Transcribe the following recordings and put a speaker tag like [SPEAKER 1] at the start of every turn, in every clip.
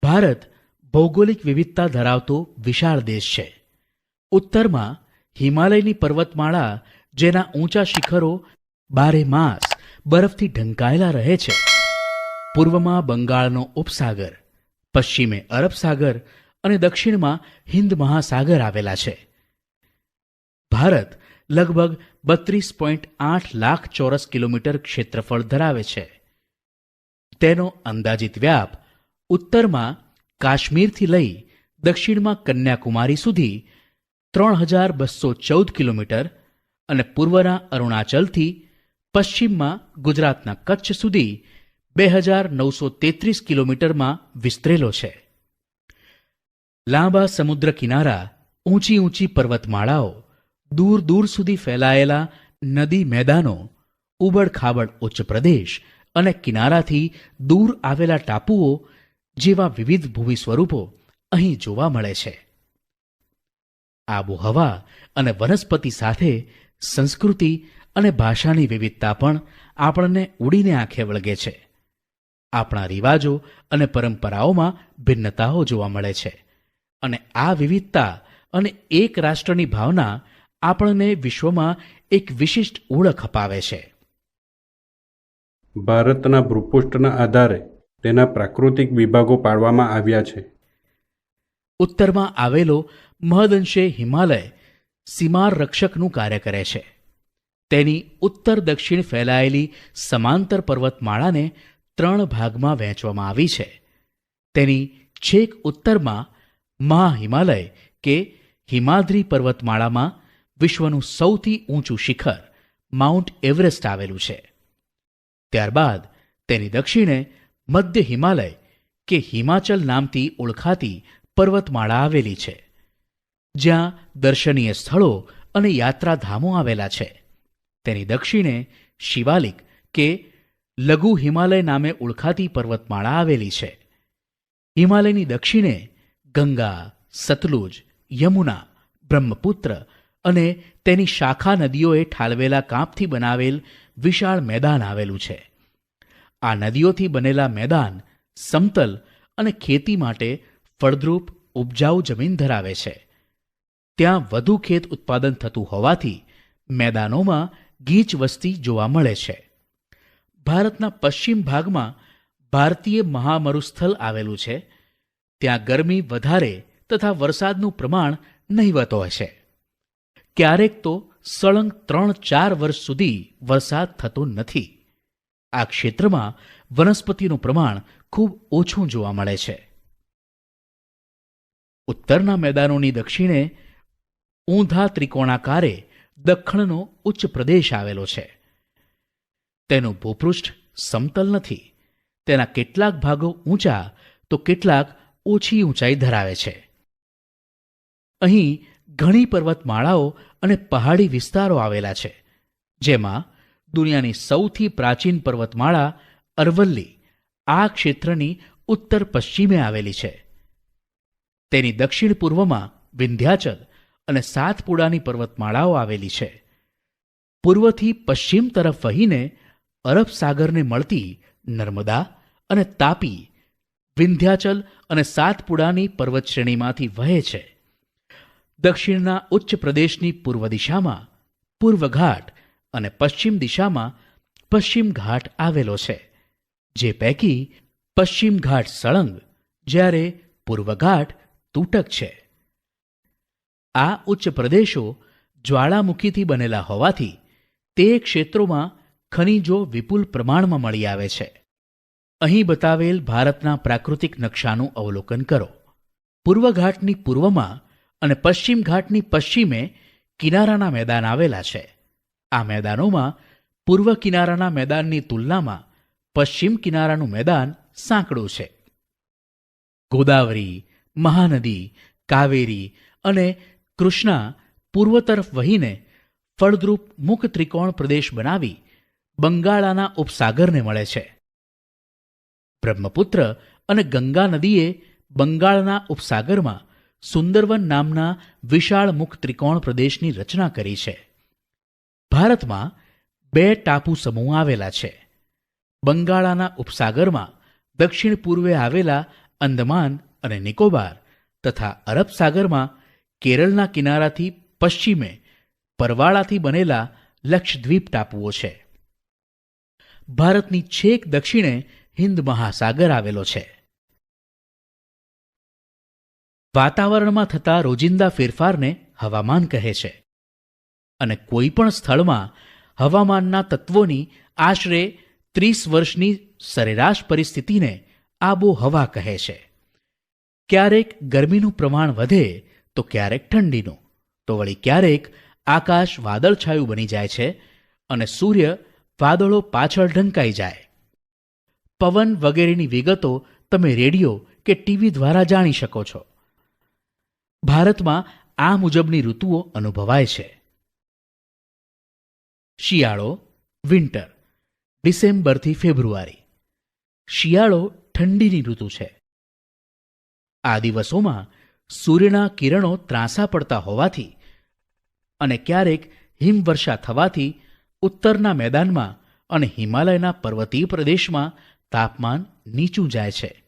[SPEAKER 1] ભારત ભૌગોલિક વિવિધતા ધરાવતો વિશાળ દેશ છે. ઉત્તરમાં હિમાલયની પર્વતમાળા, જેના ઊંચા શિખરો બારે માસ બરફથી ઢંકાયેલા રહે છે. પૂર્વમાં બંગાળનો ઉપસાગર, પશ્ચિમે અરબ સાગર અને દક્ષિણમાં હિન્દ મહાસાગર આવેલા છે. ભારત લગભગ 32.8 લાખ ચોરસ કિલોમીટર ક્ષેત્રફળ ધરાવે છે. તેનો અંદાજિત વ્યાપ ઉત્તરમાં કાશ્મીરથી લઈ દક્ષિણમાં કન્યાકુમારી સુધી 3214 કિલોમીટર અને પૂર્વના અરુણાચલથી પશ્ચિમમાં ગુજરાતના કચ્છ સુધી 2933 કિલોમીટરમાં વિસ્તરેલો છે. લાંબા સમુદ્ર કિનારા, ઊંચી ઊંચી પર્વતમાળાઓ, દૂર દૂર સુધી ફેલાયેલા નદી મેદાનો, ઉબડખાબડ ઉચ્ચ પ્રદેશ અને કિનારાથી દૂર આવેલા ટાપુઓ જેવા વિવિધ ભૂમિ સ્વરૂપો અહીં જોવા મળે છે. આબોહવા અને વનસ્પતિ સાથે સંસ્કૃતિ અને ભાષાની વિવિધતા પણ આપણને ઉડીને આંખે વળગે છે. આપણા રિવાજો અને પરંપરાઓમાં ભિન્નતાઓ જોવા મળે છે અને આ વિવિધતા અને એક રાષ્ટ્રની ભાવના આપણને વિશ્વમાં એક વિશિષ્ટ ઓળખ અપાવે છે.
[SPEAKER 2] ભારતના ભૂપૃષ્ઠના આધારે તેના પ્રાકૃતિક વિભાગો પાડવામાં આવ્યા છે.
[SPEAKER 1] ઉત્તરમાં આવેલો મહદઅંશે હિમાલય સીમાર રક્ષકનું કાર્ય કરે છે. તેની ઉત્તર દક્ષિણ ફેલાયેલી સમાંતર પર્વતમાળાને 3 ભાગમાં વહેંચવામાં આવી છે. તેની છેક ઉત્તરમાં મહાહિમાલય કે હિમાદ્રી પર્વતમાળામાં વિશ્વનું સૌથી ઊંચું શિખર માઉન્ટ એવરેસ્ટ આવેલું છે. ત્યારબાદ તેની દક્ષિણે મધ્ય હિમાલય કે હિમાચલ નામથી ઓળખાતી પર્વતમાળા આવેલી છે, જ્યાં દર્શનીય સ્થળો અને યાત્રાધામો આવેલા છે. તેની દક્ષિણે શિવાલિક કે લઘુ હિમાલય નામે ઓળખાતી પર્વતમાળા આવેલી છે. હિમાલયની દક્ષિણે ગંગા, સતલુજ, યમુના, બ્રહ્મપુત્ર અને તેની શાખા નદીઓએ ઠાલવેલા કાંપથી બનાવેલ વિશાળ મેદાન આવેલું છે. આ નદીઓથી બનેલા મેદાન સમતલ અને ખેતી માટે ફળદ્રુપ ઉપજાઉ જમીન ધરાવે છે. ત્યાં વધુ ખેત ઉત્પાદન થતું હોવાથી મેદાનોમાં ગીચ વસ્તી જોવા મળે છે. ભારતના પશ્ચિમ ભાગમાં ભારતીય મહામરુસ્થળ આવેલું છે. ત્યાં ગરમી વધારે તથા વરસાદનું પ્રમાણ નહિવત હોય છે. ક્યારેક તો સળંગ 3-4 વર્ષ સુધી વરસાદ થતો નથી. આ ક્ષેત્રમાં વનસ્પતિનું પ્રમાણ ખૂબ ઓછું જોવા મળે છે. ઉત્તરના મેદાનોની દક્ષિણે ઊંધા ત્રિકોણાકારે દખ્ખણનો ઉચ્ચ પ્રદેશ આવેલો છે. તેનું ભૂપૃષ્ઠ સમતલ નથી. તેના કેટલાક ભાગો ઊંચા તો કેટલાક ઓછી ઊંચાઈ ધરાવે છે. અહીં ઘણી પર્વતમાળાઓ અને પહાડી વિસ્તારો આવેલા છે, જેમાં દુનિયાની સૌથી પ્રાચીન પર્વતમાળા અરવલ્લી આ ક્ષેત્રની ઉત્તર પશ્ચિમે આવેલી છે. તેની દક્ષિણ પૂર્વમાં વિંધ્યાચલ અને સાતપુડાની પર્વતમાળાઓ આવેલી છે. પૂર્વથી પશ્ચિમ તરફ વહીને અરબ સાગરને મળતી નર્મદા અને તાપી વિંધ્યાચલ અને સાતપુડાની પર્વતશ્રેણીમાંથી વહે છે. દક્ષિણના ઉચ્ચ પ્રદેશની પૂર્વ દિશામાં પૂર્વ ઘાટ અને પશ્ચિમ દિશામાં પશ્ચિમ ઘાટ આવેલો છે, જે પૈકી પશ્ચિમ ઘાટ સળંગ જ્યારે પૂર્વ ઘાટ તૂટક છે. આ ઉચ્ચ પ્રદેશો જ્વાળામુખીથી બનેલા હોવાથી તે ક્ષેત્રોમાં ખનિજો વિપુલ પ્રમાણમાં મળી આવે છે. અહીં બતાવેલ ભારતના પ્રાકૃતિક નકશાનું અવલોકન કરો. પૂર્વ ઘાટની પૂર્વમાં અને પશ્ચિમ ઘાટની પશ્ચિમે કિનારાના મેદાન આવેલા છે. આ મેદાનોમાં પૂર્વ કિનારાના મેદાનની તુલનામાં પશ્ચિમ કિનારાનું મેદાન સાંકડું છે. ગોદાવરી, મહાનદી, કાવેરી અને કૃષ્ણા પૂર્વ તરફ વહીને ફળદ્રુપ મુખ ત્રિકોણ પ્રદેશ બનાવી બંગાળાના ઉપસાગરને મળે છે. બ્રહ્મપુત્ર અને ગંગા નદીએ બંગાળના ઉપસાગરમાં સુંદરવન નામના વિશાળ મુખ ત્રિકોણ પ્રદેશની રચના કરી છે. ભારતમાં 2 ટાપુ સમૂહ આવેલા છે. બંગાળાના ઉપસાગરમાં દક્ષિણ પૂર્વે આવેલા અંદમાન અને નિકોબાર તથા અરબ સાગરમાં કેરળના કિનારાથી પશ્ચિમે પરવાળાથી બનેલા લક્ષદ્વીપ ટાપુઓ છે. ભારતની છેક દક્ષિણે હિન્દ મહાસાગર આવેલો છે. વાતાવરણમાં થતા રોજિંદા ફેરફારને હવામાન કહે છે અને કોઈ પણ સ્થળમાં હવામાનના તત્વોની આશરે 30 વર્ષની સરેરાશ પરિસ્થિતિને આબોહવા કહે છે. ક્યારેક ગરમીનું પ્રમાણ વધે તો ક્યારેક ઠંડીનું, તો વળી ક્યારેક આકાશ વાદળછાયું બની જાય છે અને સૂર્ય વાદળો પાછળ ઢંકાઈ જાય. પવન વગેરેની વિગતો તમે રેડિયો કે ટીવી દ્વારા જાણી શકો છો. ભારતમાં આ મુજબની ઋતુઓ અનુભવાય છે. શિયાળો વિન્ટર, ડિસેમ્બરથી ફેબ્રુઆરી. શિયાળો ઠંડીની ઋતુ છે. આ દિવસોમાં સૂર્યના કિરણો ત્રાંસા પડતા હોવાથી અને ક્યારેક હિમવર્ષા થવાથી ઉત્તરના મેદાનમાં અને હિમાલયના પર્વતીય પ્રદેશમાં તાપમાન નીચું જાય છે.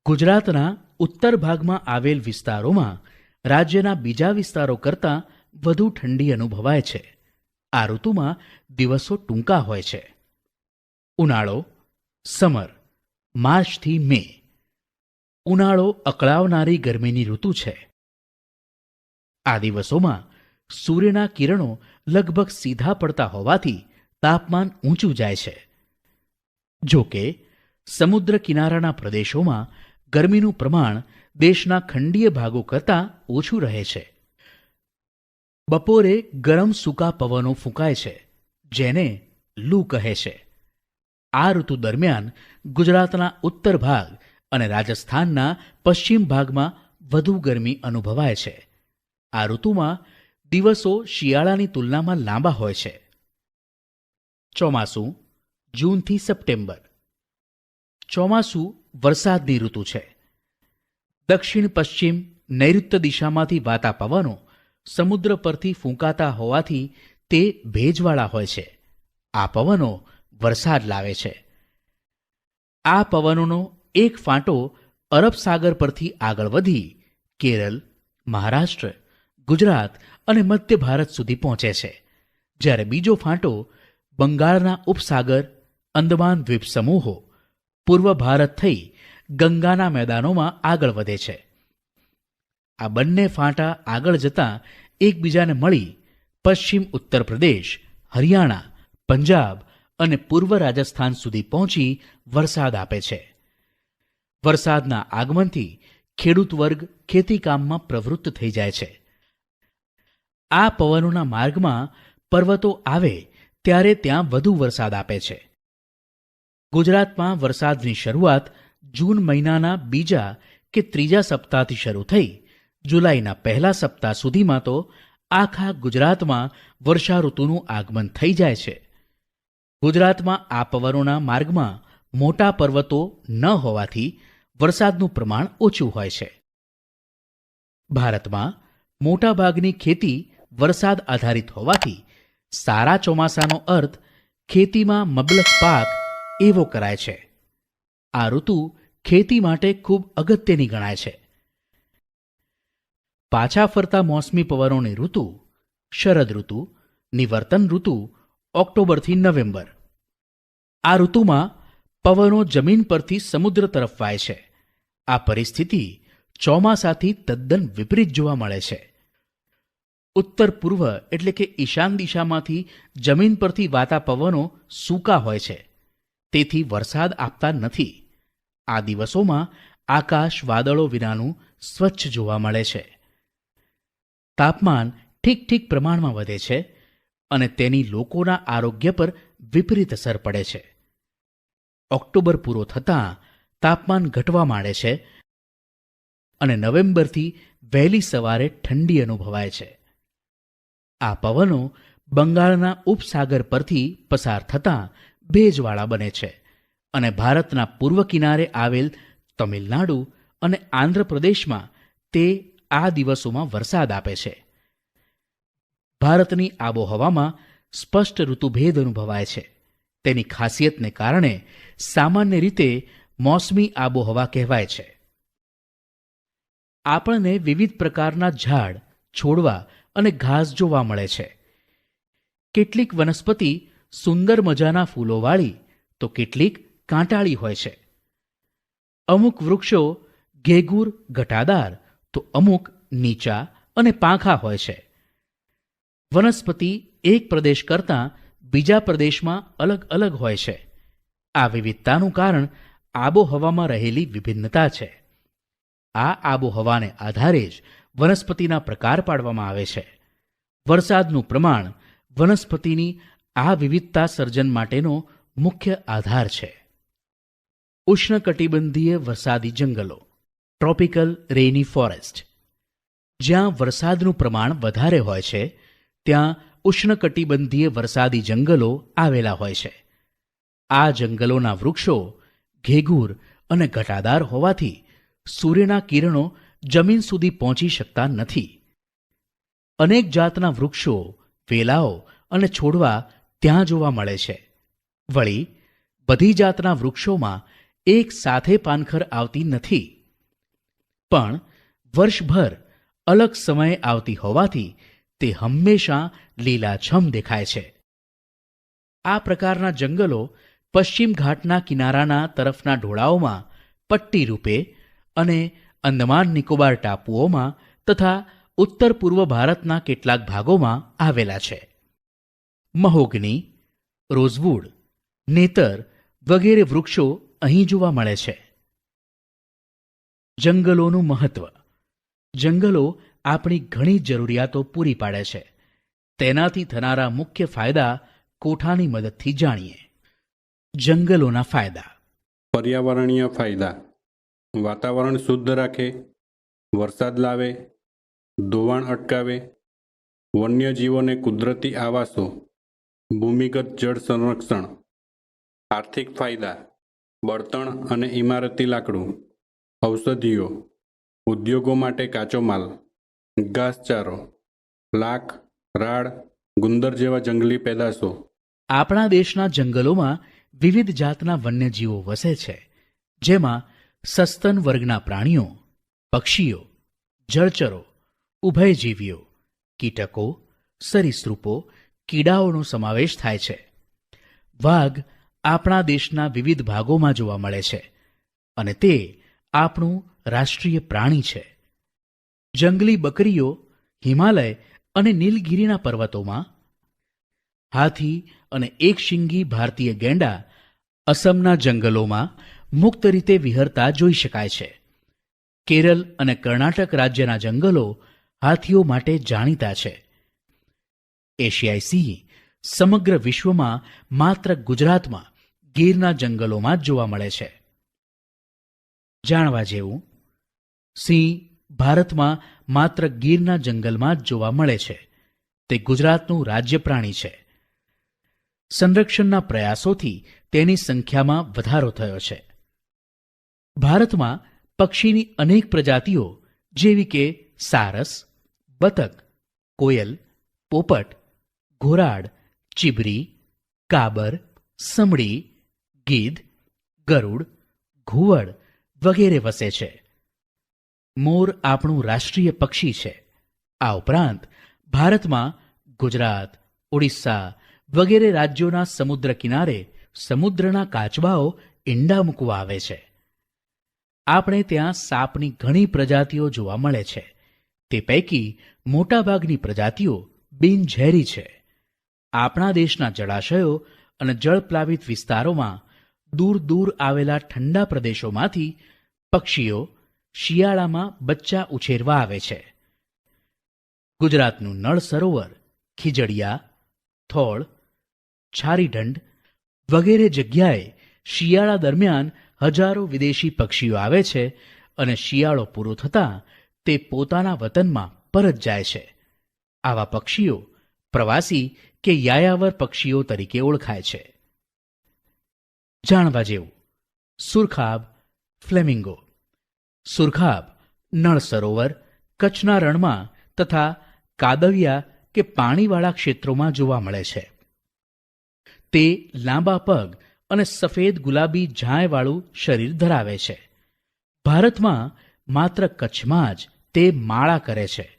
[SPEAKER 1] ગુજરાતના ઉત્તર ભાગમાં આવેલ વિસ્તારોમાં રાજ્યના બીજા વિસ્તારો કરતાં વધુ ઠંડી અનુભવાય છે. આ ઋતુમાં દિવસો ટૂંકા હોય છે. ઉનાળો સમર, માર્ચથી મે. ઉનાળો અકળાવનારી ગરમીની ઋતુ છે. આ દિવસોમાં સૂર્યના કિરણો લગભગ સીધા પડતા હોવાથી તાપમાન ઊંચું જાય છે. જો કે સમુદ્ર કિનારાના પ્રદેશોમાં ગરમીનું પ્રમાણ દેશના ખંડીય ભાગો કરતાં ઓછું રહે છે. બપોરે ગરમ સૂકા પવનો ફૂંકાય છે, જેને લૂ કહે છે. આ ઋતુ દરમિયાન ગુજરાતના ઉત્તર ભાગ અને રાજસ્થાનના પશ્ચિમ ભાગમાં વધુ ગરમી અનુભવાય છે. આ ઋતુમાં દિવસો શિયાળાની તુલનામાં લાંબા હોય છે. ચોમાસું જૂનથી સપ્ટેમ્બર. ચોમાસું વરસાદની ઋતુ છે. દક્ષિણ પશ્ચિમ નૈઋત્ય દિશામાંથી વાતા પવનો સમુદ્ર પરથી ફૂંકાતા હોવાથી તે ભેજવાળા હોય છે. આ પવનો વરસાદ લાવે છે. આ પવનોનો એક ફાંટો અરબ સાગર પરથી આગળ વધી કેરળ, મહારાષ્ટ્ર, ગુજરાત અને મધ્ય ભારત સુધી પહોંચે છે, જ્યારે બીજો ફાંટો બંગાળના ઉપસાગર, અંદમાન દ્વીપ સમૂહો, પૂર્વ ભારત થઈ ગંગાના મેદાનોમાં આગળ વધે છે. આ બંને ફાંટા આગળ જતાં એકબીજાને મળી પશ્ચિમ ઉત્તર પ્રદેશ, હરિયાણા, પંજાબ અને પૂર્વ રાજસ્થાન સુધી પહોંચી વરસાદ આપે છે. વરસાદના આગમનથી ખેડૂત વર્ગ ખેતીકામમાં પ્રવૃત્ત થઈ જાય છે. આ પવનોના માર્ગમાં પર્વતો આવે ત્યારે ત્યાં વધુ વરસાદ આપે છે. ગુજરાતમાં વરસાદની શરૂઆત જૂન મહિનાના બીજા કે ત્રીજા સપ્તાહથી શરૂ થઈ જુલાઈના પહેલા સપ્તાહ સુધીમાં તો આખા ગુજરાતમાં વર્ષા ઋતુનું આગમન થઈ જાય છે. ગુજરાતમાં આ પવનોના માર્ગમાં મોટા પર્વતો ન હોવાથી વરસાદનું પ્રમાણ ઓછું હોય છે. ભારતમાં મોટાભાગની ખેતી વરસાદ આધારિત હોવાથી સારા ચોમાસાનો અર્થ ખેતીમાં મબલખ પાક એવો કરાય છે. આ ઋતુ ખેતી માટે ખૂબ અગત્યની ગણાય છે. પાછા ફરતા મોસમી પવનોની ઋતુ શરદ ઋતુ, નિવર્તન ઋતુ ઓક્ટોબરથી નવેમ્બર. આ ઋતુમાં પવનો જમીન પરથી સમુદ્ર તરફ વાય છે. આ પરિસ્થિતિ ચોમાસાથી તદ્દન વિપરીત જોવા મળે છે. ઉત્તર પૂર્વ એટલે કે ઈશાન દિશામાંથી જમીન પરથી વાતા પવનો સૂકા હોય છે, તેથી વરસાદ આપતા નથી. આ દિવસોમાં આકાશ વાદળો વિનાનું સ્વચ્છ જોવા મળે છે. તાપમાન ઠીક પ્રમાણમાં વધે છે અને તેની લોકોના આરોગ્ય પર વિપરીત અસર પડે છે. ઓક્ટોબર પૂરો થતાં તાપમાન ઘટવા માંડે છે અને નવેમ્બરથી વહેલી સવારે ઠંડી અનુભવાય છે. આ પવનો બંગાળના ઉપસાગર પરથી પસાર થતાં ભેજવાળા બને છે અને ભારતના પૂર્વ કિનારે આવેલ તમિલનાડુ અને આંધ્રપ્રદેશમાં તે આ દિવસોમાં વરસાદ આપે છે. ભારતની આબોહવામાં સ્પષ્ટ ઋતુભેદ અનુભવાય છે. તેની ખાસિયતને કારણે સામાન્ય રીતે મોસમી આબોહવા કહેવાય છે. આપણને વિવિધ પ્રકારના ઝાડ, છોડવા અને ઘાસ જોવા મળે છે. કેટલીક વનસ્પતિ સુંદર મજાના ફૂલોવાળી તો કેટલીક કાંટાળી હોય છે. અમુક વૃક્ષો ઘેઘૂર ઘટાદાર તો અમુક નીચા અને પાંખા હોય છે. વનસ્પતિ એક પ્રદેશ કરતાં બીજા પ્રદેશમાં અલગ અલગ હોય છે. આ વિવિધતાનું કારણ આબોહવામાં રહેલી વિભિન્નતા છે. આ આબોહવાને આધારે જ વનસ્પતિના પ્રકાર પાડવામાં આવે છે. વરસાદનું પ્રમાણ વનસ્પતિની આ વિવિધતા સર્જન માટેનો મુખ્ય આધાર છે. ઉષ્ણકટિબંધીય વરસાદી જંગલો, ટ્રોપિકલ રેની ફોરેસ્ટ. જ્યાં વરસાદનું પ્રમાણ વધારે હોય છે ત્યાં ઉષ્ણકટિબંધીય વરસાદી જંગલો આવેલા હોય છે. આ જંગલોના વૃક્ષો ઘેઘૂર અને ઘટાદાર હોવાથી સૂર્યના કિરણો જમીન સુધી પહોંચી શકતા નથી. અનેક જાતના વૃક્ષો, વેલાઓ અને છોડવા ત્યાં જોવા મળે છે. વળી બધી જાતના વૃક્ષોમાં એક સાથે પાનખર આવતી નથી, પણ વર્ષભર અલગ સમયે આવતી હોવાથી તે હંમેશા લીલાછમ દેખાય છે. આ પ્રકારના જંગલો પશ્ચિમ ઘાટના કિનારાના તરફના ઢોળાવોમાં પટ્ટી રૂપે અને અંદમાન નિકોબાર ટાપુઓમાં તથા ઉત્તર પૂર્વ ભારતના કેટલાક ભાગોમાં આવેલા છે. મહોગની, રોઝવુડ, નેતર વગેરે વૃક્ષો અહીં જોવા મળે છે. જંગલોનું મહત્વ. જંગલો આપણી ઘણી જરૂરિયાતો પૂરી પાડે છે. તેનાથી થનારા મુખ્ય ફાયદા કોઠાની મદદથી જાણીએ. જંગલોના ફાયદા.
[SPEAKER 2] પર્યાવરણીય ફાયદા: વાતાવરણ શુદ્ધ રાખે, વરસાદ લાવે, ધોવાણ અટકાવે, વન્યજીવોને કુદરતી આવાસો, ભૂમિગત જળ સંરક્ષણ. આર્થિક ફાયદા: બળતણ અને ઇમારતી લાકડું, ઔષધિઓ, ઉદ્યોગો માટે કાચો માલ, ઘાસચારો, લાખ, રાળ, ગુંદર જેવા જંગલી પેદાશો.
[SPEAKER 1] આપણા દેશના જંગલોમાં વિવિધ જાતના વન્યજીવો વસે છે, જેમાં સસ્તન વર્ગના પ્રાણીઓ, પક્ષીઓ, જળચરો, ઉભયજીવીઓ, કીટકો, સરીસૃપો, કીડાઓનો સમાવેશ થાય છે. વાઘ આપણા દેશના વિવિધ ભાગોમાં જોવા મળે છે અને તે આપણું રાષ્ટ્રીય પ્રાણી છે. જંગલી બકરીઓ હિમાલય અને નીલગિરીના પર્વતોમાં, હાથી અને એકશિંગી ભારતીય ગેંડા અસમના જંગલોમાં મુક્ત રીતે વિહરતા જોઈ શકાય છે. કેરળ અને કર્ણાટક રાજ્યના જંગલો હાથીઓ માટે જાણીતા છે. એશિયાઈ સિંહ સમગ્ર વિશ્વમાં માત્ર ગુજરાતમાં ગીરના જંગલોમાં જ જોવા મળે છે. જાણવા જેવું: સિંહ ભારતમાં માત્ર ગીરના જંગલમાં જ જોવા મળે છે. તે ગુજરાતનું રાજ્ય પ્રાણી છે. સંરક્ષણના પ્રયાસોથી તેની સંખ્યામાં વધારો થયો છે. ભારતમાં પક્ષીની અનેક પ્રજાતિઓ જેવી કે સારસ, બતક, કોયલ, પોપટ, ઘોરાડ, ચીબરી, કાબર, સમડી, ગીધ, ગરુડ, ઘુવડ વગેરે વસે છે. મોર આપણું રાષ્ટ્રીય પક્ષી છે. આ ઉપરાંત ભારતમાં ગુજરાત, ઓડિશા વગેરે રાજ્યોના સમુદ્ર કિનારે સમુદ્રના કાચબાઓ ઈંડા મૂકવા આવે છે. આપણે ત્યાં સાપની ઘણી પ્રજાતિઓ જોવા મળે છે. તે પૈકી મોટાભાગની પ્રજાતિઓ બિનઝેરી છે. આપણા દેશના જળાશયો અને જળપ્લાવિત વિસ્તારોમાં દૂર દૂર આવેલા ઠંડા પ્રદેશોમાંથી પક્ષીઓ શિયાળામાં બચ્ચા ઉછેરવા આવે છે. ગુજરાતનું નળ સરોવર, ખીજડીયા, થોળ, છારીઢંઢ વગેરે જગ્યાએ શિયાળા દરમિયાન હજારો વિદેશી પક્ષીઓ આવે છે અને શિયાળો પૂરો થતાં તે પોતાના વતનમાં પરત જાય છે. આવા પક્ષીઓ પ્રવાસી કે યાયાવર પક્ષીઓ તરીકે ઓળખાય છે. જાણવા જેવું: સુરખાબ, ફ્લેમિંગો. સુરખાબ નળ સરોવર, કચ્છના રણમાં તથા કાદવિયા કે પાણીવાળા ક્ષેત્રોમાં જોવા મળે છે. તે લાંબા પગ અને સફેદ ગુલાબી ઝાંયવાળું શરીર ધરાવે છે. ભારતમાં માત્ર કચ્છમાં જ તે માળા કરે છે.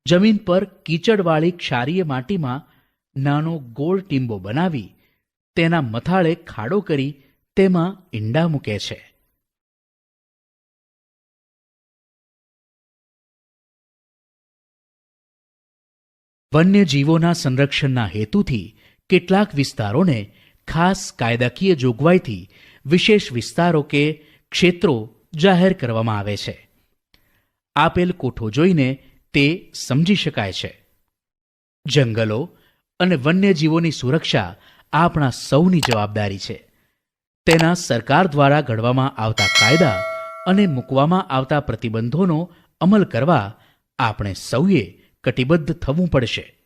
[SPEAKER 1] જમીન પર કીચડવાળી ક્ષારીય માટીમાં નાનો ગોળ ટીંબો બનાવી તેના મથાળે ખાડો કરી તેમાં ઈંડા મૂકે છે. વન્યજીવોના સંરક્ષણના હેતુથી કેટલાક વિસ્તારોને ખાસ કાયદાકીય જોગવાઈથી વિશેષ વિસ્તારો કે ક્ષેત્રો જાહેર કરવામાં આવે છે. આપેલ કોઠો જોઈને તે સમજી શકાય છે. જંગલો અને વન્યજીવોની સુરક્ષા આપણા સૌની જવાબદારી છે. તેના સરકાર દ્વારા ઘડવામાં આવતા કાયદા અને મૂકવામાં આવતા પ્રતિબંધોનો અમલ કરવા આપણે સૌએ કટિબદ્ધ થવું પડશે.